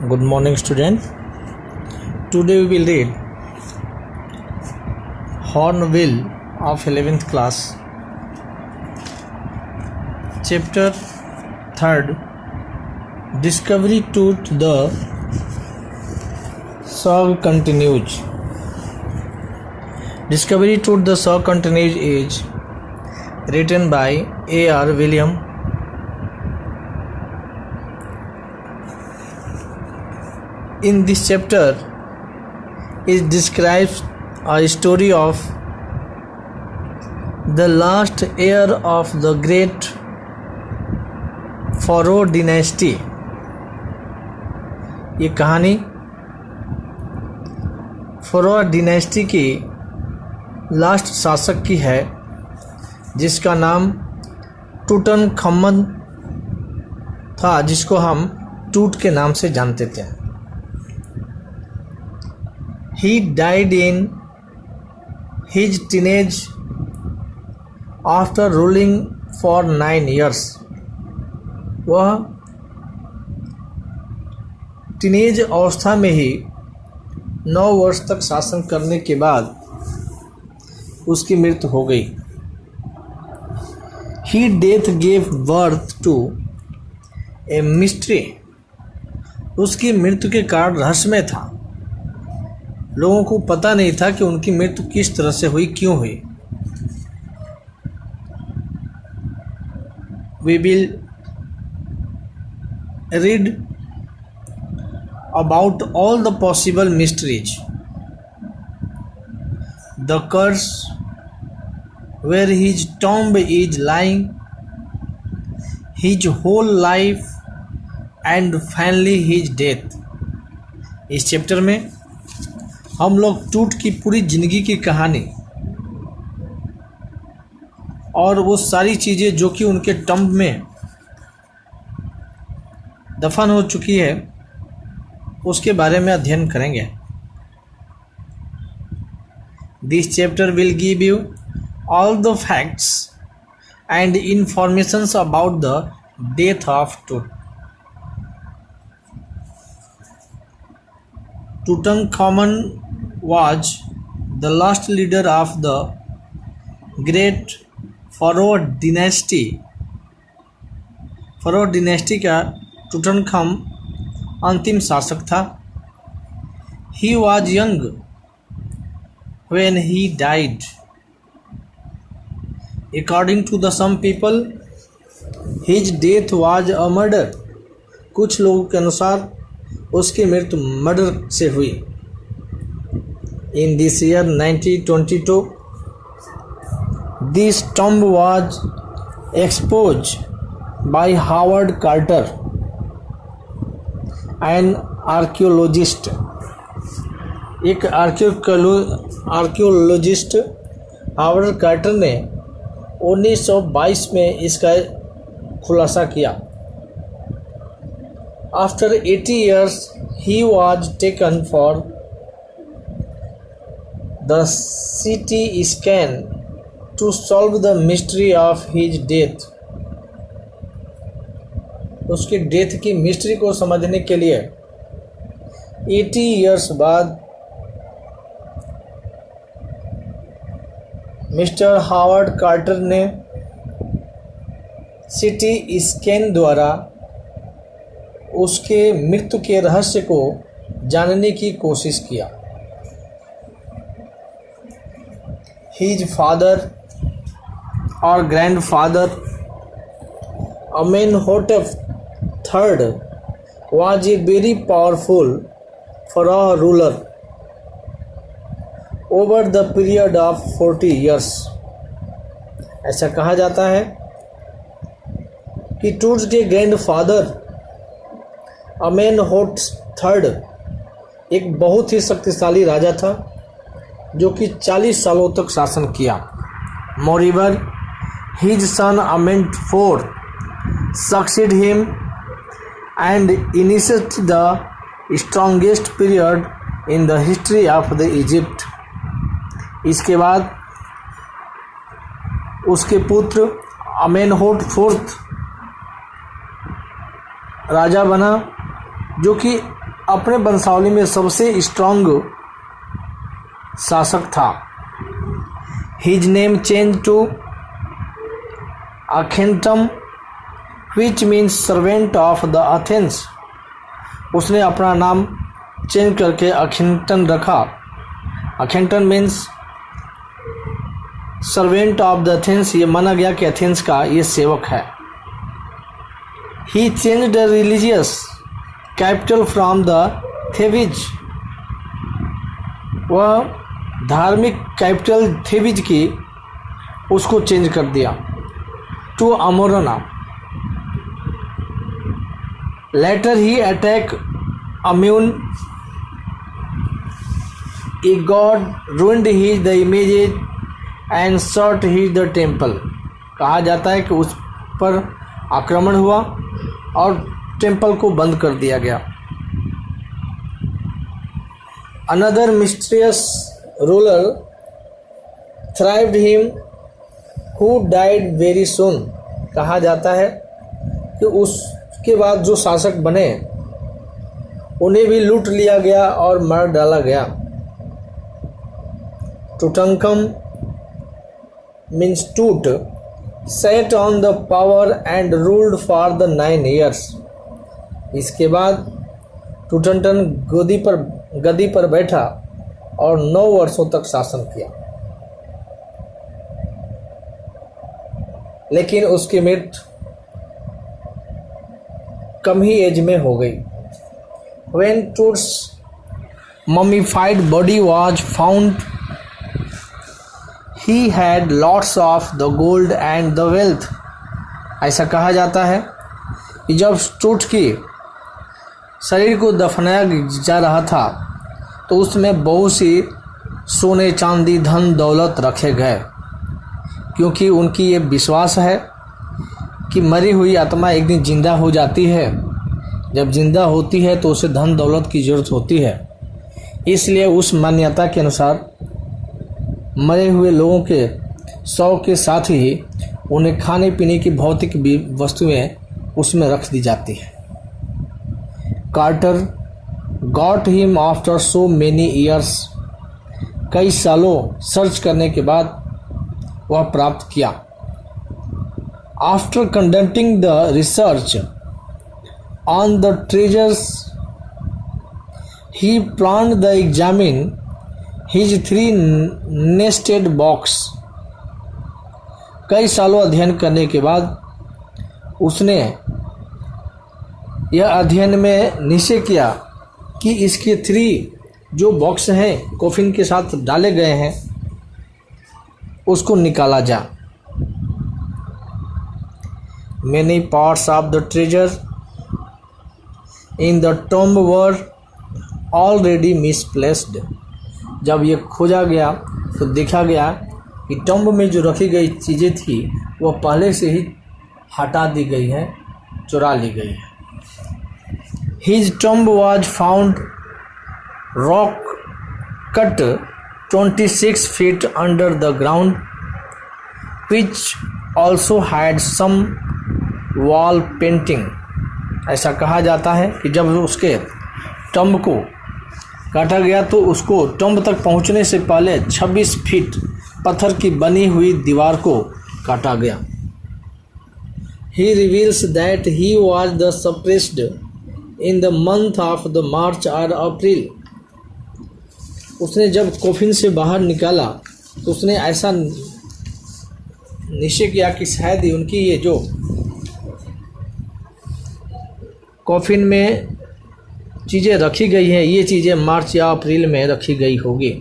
Good morning, student. Today we will read Hornbill of 11th class, chapter 3rd, Discovery to the Saw Continues. Discovery to the Saw Continues is written by A.R. William. In this chapter, it describes a story of the last heir of the great Pharaoh dynasty. ये कहानी फ़रोह dynasty की last शासक की है, जिसका नाम टूटनखमन था, जिसको हम टूट के नाम से जानते थे. He died in his teenage after ruling for 9 years. वह टीनेज अवस्था में ही 9 वर्ष तक शासन करने के बाद उसकी मृत्यु हो गई. His death gave birth to a mystery. उसकी मृत्यु के कारण रहस्यमय था. लोगों को पता नहीं था कि उनकी मृत्यु किस तरह से हुई, क्यों हुई. We will read about all the possible mysteries. The curse where his tomb is lying, his whole life, and finally his death. इस चैप्टर में हम लोग टूट की पूरी जिंदगी की कहानी और वो सारी चीज़ें जो कि उनके टम्ब में दफन हो चुकी है, उसके बारे में अध्ययन करेंगे. This chapter will give you all the facts and informations about the death of टूट. Tutankhamun was the last leader of the great Pharaoh dynasty. Pharaoh dynasty का टूटनखम अंतिम शासक था. He was young when he died. According to some people, his death was a murder. कुछ लोगों के अनुसार उसकी मृत्यु मर्डर से हुई. In this year 1922, this tomb was exposed by Howard Carter, an archaeologist. एक आर्कियोलॉजिस्ट हावर्ड कार्टर ने 1922 में इसका खुलासा किया. After 80 years, he was taken for the CT scan to solve the mystery of his death. उसके death की mystery को समझने के लिए 80 इयर्स बाद मिस्टर हावर्ड कार्टर ने CT स्कैन द्वारा उसके मृत्यु के रहस्य को जानने की कोशिश किया. His father or grandfather Amenhotep III was a very powerful pharaoh ruler over the period of 40 years. ऐसा कहा जाता है कि टूट्स के ग्रैंडफादर अमेनहोटेप III एक बहुत ही शक्तिशाली राजा था जो कि 40 सालों तक शासन किया. Moreover, his son Amenhotep IV succeeded him and initiated the strongest period in the history of the Egypt. इसके बाद उसके पुत्र अमेनहोटेप IV राजा बना, जो कि अपने वंशावली में सबसे स्ट्रांग शासक था। His name change to Akhenaten which means servant of the Athens. उसने अपना नाम चेंज करके अखेंटन रखा। Akhenaten means servant of the Athens, ये माना गया कि एथेंस का ये सेवक है। He change the religious capital from the Thebes, वह धार्मिक कैपिटल थेबिज की उसको चेंज कर दिया to Amarna. Later he attack Amun a god ruined he the images and shot he the temple. कहा जाता है कि उस पर आक्रमण हुआ और टेम्पल को बंद कर दिया गया। Another mysterious ruler thrived him who died very soon. कहा जाता है कि उसके बाद जो शासक बने उन्हें भी लूट लिया गया और मार डाला गया। टूटनखम मीन्स टूट set on the power and ruled for the 9 years। इसके बाद टूटनटन गद्दी पर बैठा और 9 वर्षों तक शासन किया, लेकिन उसकी मृत्यु कम ही एज में हो गई। When Tut's mummified body was found, he had lots of the gold and the wealth। ऐसा कहा जाता है कि जब टूट की शरीर को दफनाया जा रहा था तो उसमें बहुत सी सोने चांदी धन दौलत रखे गए, क्योंकि उनकी ये विश्वास है कि मरी हुई आत्मा एक दिन जिंदा हो जाती है। जब जिंदा होती है तो उसे धन दौलत की ज़रूरत होती है, इसलिए उस मान्यता के अनुसार मरे हुए लोगों के शव के साथ ही उन्हें खाने पीने की भौतिक वस्तुएं उसमें रख दी जाती हैं। Carter got him after so many years. कई सालों सर्च करने के बाद वह प्राप्त किया। After conducting the research on the treasures he planned the examine his 3 nested box. कई सालों अध्ययन करने के बाद उसने यह अध्ययन में निश्चय किया कि इसके 3 जो बॉक्स हैं कॉफिन के साथ डाले गए हैं उसको निकाला जा। Many parts of the treasure in the tomb were already misplaced। जब ये खोजा गया तो देखा गया कि टम्ब में जो रखी गई चीज़ें थी वह पहले से ही हटा दी गई हैं, चुरा ली गई है। His tomb was found rock cut 26 feet under the ground, which also had some wall painting। ऐसा कहा जाता है कि जब उसके टम्ब को काटा गया तो उसको टम्ब तक पहुंचने से पहले 26 फीट पत्थर की बनी हुई दीवार को काटा गया। He reveals that he was the suppressed in the month of the March or April। उसने जब कॉफिन से बाहर निकाला तो उसने ऐसा निश्चय किया कि शायद ही उनकी ये जो कॉफिन में चीज़ें रखी गई हैं ये चीज़ें मार्च या अप्रैल में रखी गई होगी।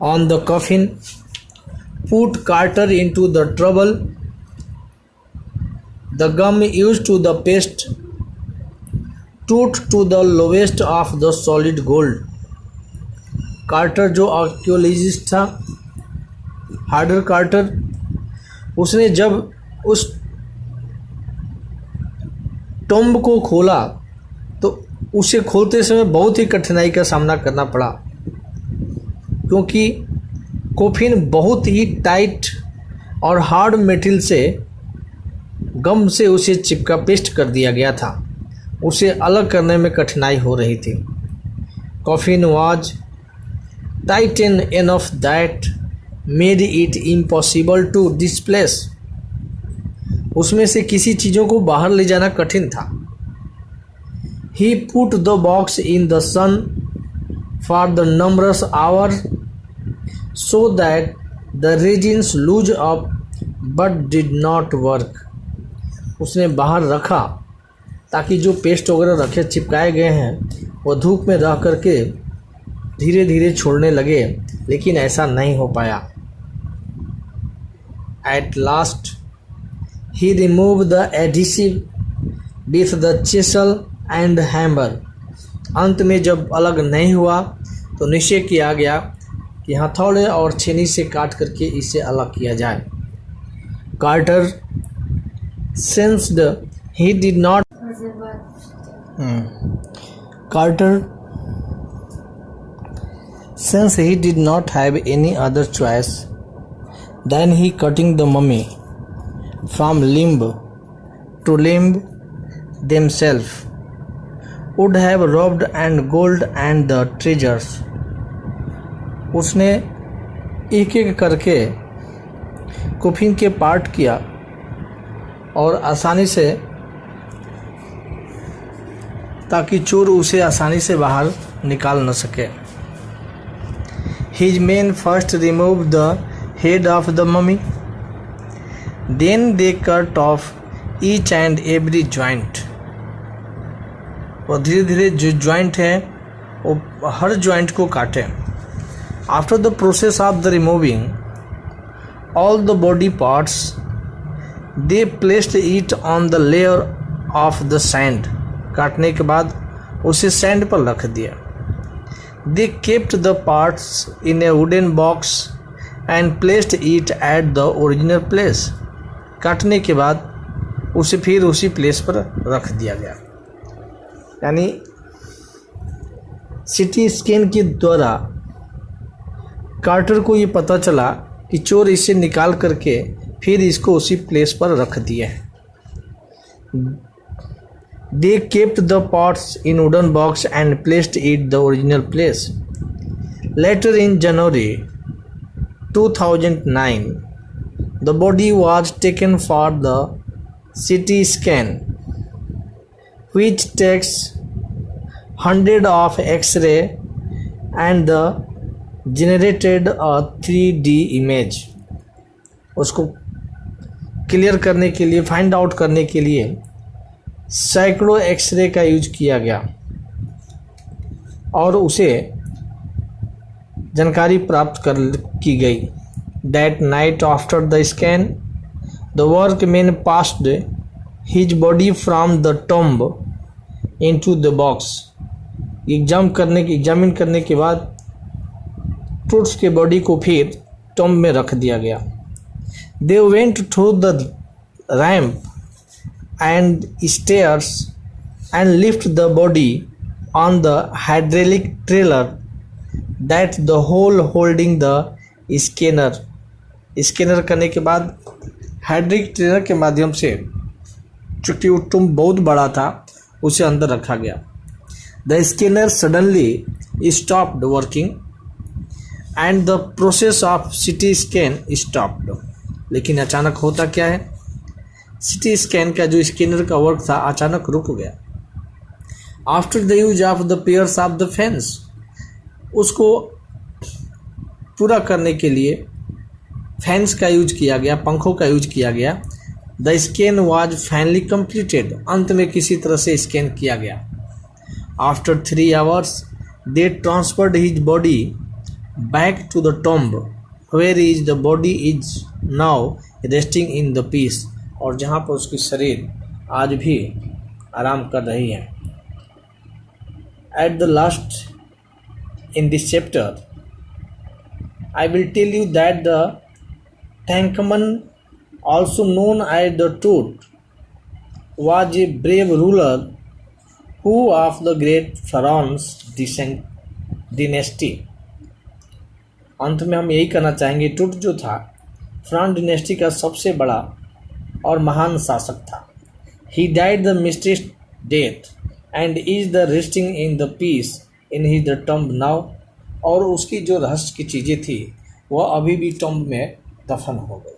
On the coffin put Carter into the trouble the gum use to the paste toot to the lowest of the solid gold. Carter जो आर्कियोलॉजिस्ट था, हार्डर कार्टर, उसने जब उस टॉम्ब को खोला तो उसे खोलते समय बहुत ही कठिनाई का सामना करना पड़ा, क्योंकि कॉफिन बहुत ही टाइट और हार्ड मेटेरियल से गम से उसे चिपका पेस्ट कर दिया गया था। उसे अलग करने में कठिनाई हो रही थी। Coffin was tighten enough that made it impossible to displace. उसमें से किसी चीज़ों को बाहर ले जाना कठिन था। He put the box in the sun for the numbers hour so that the resins loose up but did not work. उसने बाहर रखा ताकि जो पेस्ट वगैरह रखे चिपकाए गए हैं वो धूप में रह करके धीरे धीरे छोड़ने लगे, लेकिन ऐसा नहीं हो पाया। At last he remove the adhesive with the चिसल and hammer. अंत में जब अलग नहीं हुआ तो निश्चय किया गया कि हथौड़े और छेनी से काट करके इसे अलग किया जाए। Carter sensed he did not Carter since he did not have any other choice than he cutting the mummy from limb to limb themselves would have robbed and gold and the treasures। उसने एक एक करके coffin के part किया और आसानी से, ताकि चोर उसे आसानी से बाहर निकाल न सके। His men first removed the head of the mummy, then they cut off each and every joint। और धीरे धीरे जो जॉइंट है वो हर जॉइंट को काटे। After the process of the removing all the body parts, they placed it on the layer of the sand। काटने के बाद उसे सैंड पर रख दिया। They kept the parts in a wooden box and placed it at the original place। काटने के बाद उसे फिर उसी प्लेस पर रख दिया गया। यानी सिटी स्कैन के द्वारा कार्टर को ये पता चला कि चोर इसे निकाल करके फिर इसको उसी प्लेस पर रख दिए। They kept the parts in wooden box and placed it the original place। Later in January 2009, the body was taken for the CT scan, which takes hundred of X-ray and the generated a 3D image। उसको clear करने के लिए, find out करने के लिए सैकड़ों x ray का use किया गया और उसे जानकारी प्राप्त की गई। That night after the scan the workman passed his body from the tomb into the box. Examine करने के बाद ट्रूथ्स के बॉडी को फिर टॉम्ब में रख दिया गया। They went through the ramp and stairs and lifted the body on the hydraulic trailer that the hole holding the scanner। Scanner करने के बाद हाइड्रोलिक ट्रेलर के माध्यम से, चूँकि वो टूम बहुत बड़ा था, उसे अंदर रखा गया। The scanner suddenly stopped working and the process of CT scan stopped। लेकिन अचानक होता क्या है, CT स्कैन का जो स्कैनर का वर्क था अचानक रुक गया। After the use of the pairs of the fans, उसको पूरा करने के लिए फैंस का यूज किया गया, पंखों का यूज किया गया। The scan was finally completed, अंत में किसी तरह से स्कैन किया गया। After 3 hours they transferred his body back to the tomb where is the body is now resting in the peace. और जहाँ पर उसकी शरीर आज भी आराम कर रही है। At the last in this chapter I will tell you that the tankman also known as the Tut was a brave ruler who of the great pharaoh's dynasty। अंत में हम यही कहना चाहेंगे, टूट जो था फ्रांस डिनेस्टी का सबसे बड़ा और महान शासक था। He died the mysterious death and is the resting in the peace in his the tomb now, और उसकी जो रहस्य की चीज़ें थी वह अभी भी टम्ब में दफन हो गई।